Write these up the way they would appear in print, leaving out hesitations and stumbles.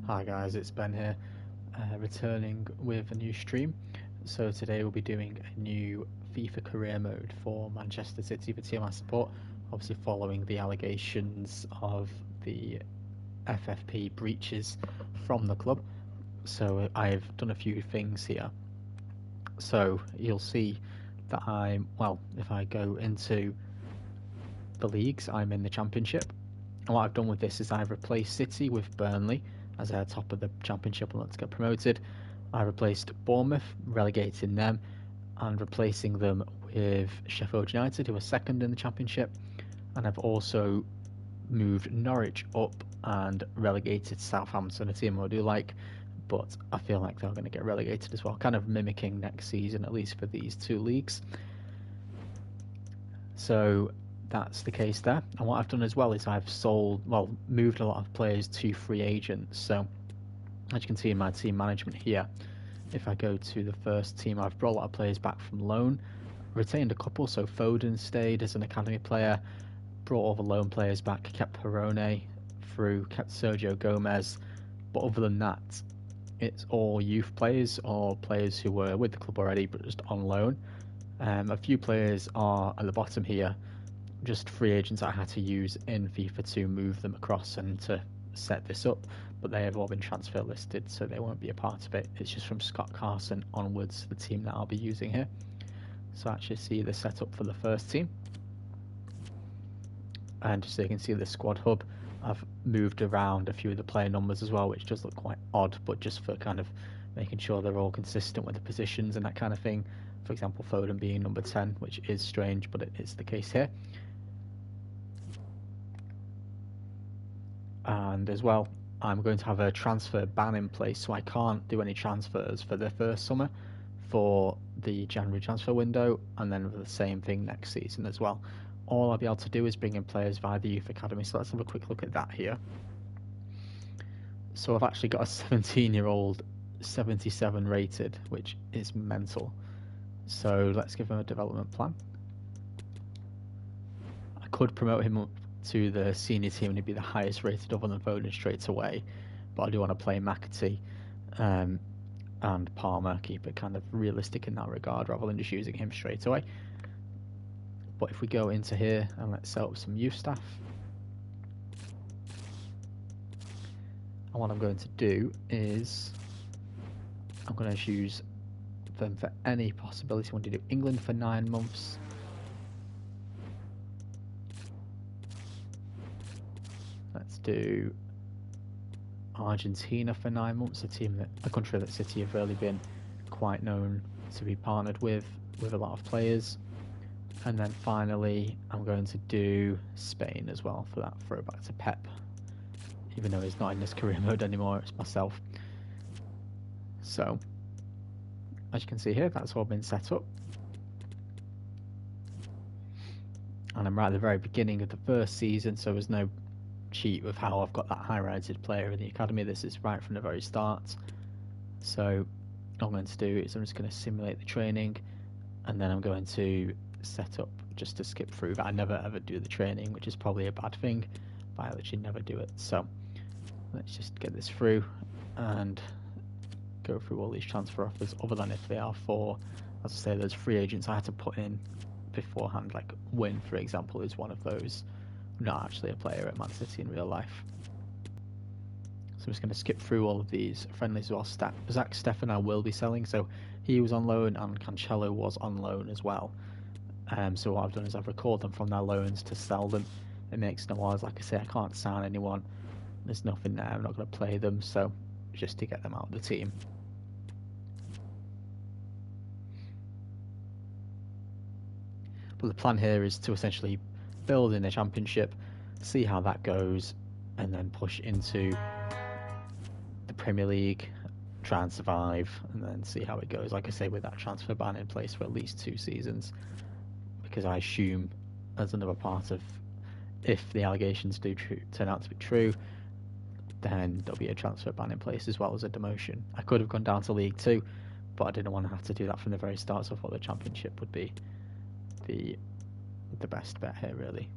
Hi guys, it's Ben here, returning with a new stream. So today we'll be doing a new FIFA career mode for Manchester City, the team I support, obviously following the allegations of the FFP breaches from the club. So I've done a few things here. So you'll see that if I go into the leagues, I'm in the Championship. And what I've done with this is I've replaced City with Burnley as they're top of the Championship and let's get promoted. I replaced Bournemouth, relegating them, and replacing them with Sheffield United, who are second in the Championship. And I've also moved Norwich up and relegated Southampton, a team I do like, but I feel like they're going to get relegated as well, kind of mimicking next season, at least for these two leagues. So that's the case there. And what I've done as well is I've moved a lot of players to free agents. So as you can see in my team management here, if I go to the first team, I've brought a lot of players back from loan, retained a couple. So Foden stayed as an academy player, brought all the loan players back, kept Perone through, kept Sergio Gomez. But other than that, it's all youth players or players who were with the club already but just on loan. A few players are at the bottom here, just free agents I had to use in FIFA to move them across and to set this up, but they have all been transfer listed, so they won't be a part of it. It's just from Scott Carson onwards, the team that I'll be using here. So actually see the setup for the first team. And just so you can see the squad hub, I've moved around a few of the player numbers as well, which does look quite odd, but just for kind of making sure they're all consistent with the positions and that kind of thing. For example, Foden being number 10, which is strange, but it is the case here. And as well, I'm going to have a transfer ban in place, so I can't do any transfers for the first summer for the January transfer window, and then the same thing next season as well. All I'll be able to do is bring in players via the youth academy, so let's have a quick look at that here. So I've actually got a 17-year-old 77 rated, which is mental. So let's give him a development plan. I could promote him up to the senior team and he'd be the highest rated other than Foden straight away, but I do want to play McAtee and Palmer, keep it kind of realistic in that regard rather than just using him straight away. But if we go into here and let's set up some youth staff, and what I'm going to do is I'm going to use them for any possibility. I want to do England for 9 months. Let's do Argentina for 9 months, a country that City have really been quite known to be partnered with a lot of players. And then finally, I'm going to do Spain as well for that throwback to Pep, even though he's not in this career mode anymore, it's myself. So, as you can see here, that's all been set up. And I'm right at the very beginning of the first season, so there's no cheat with how I've got that high-rated player in the academy. This is right from the very start. So what I'm going to do is I'm just going to simulate the training, and then I'm going to set up just to skip through that. I never ever do the training, which is probably a bad thing, but I literally never do it. So let's just get this through and go through all these transfer offers, other than if they are for, as I say, there's free agents I had to put in beforehand, like Win, for example, is one of those. I'm not actually a player at Man City in real life. So I'm just going to skip through all of these friendlies as well. Zach Steffen I will be selling, so he was on loan and Cancelo was on loan as well. So what I've done is I've recorded them from their loans to sell them. It makes no odds. Like I say, I can't sign anyone. There's nothing there. I'm not going to play them, so just to get them out of the team. But the plan here is to essentially build in the Championship, see how that goes, and then push into the Premier League, try and survive, and then see how it goes. Like I say, with that transfer ban in place for at least 2 seasons, because I assume as another part of, if the allegations do turn out to be true, then there'll be a transfer ban in place as well as a demotion. I could have gone down to League 2, but I didn't want to have to do that from the very start, so I thought the Championship would be the best bet here, really.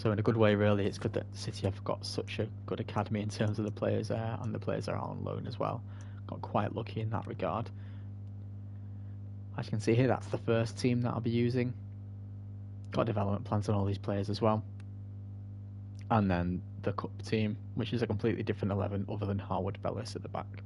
So in a good way, really, it's good that City have got such a good academy in terms of the players there, and the players are on loan as well. Got quite lucky in that regard. As you can see here, that's the first team that I'll be using. Got development plans on all these players as well. And then the cup team, which is a completely different 11 other than Harwood Bellis at the back.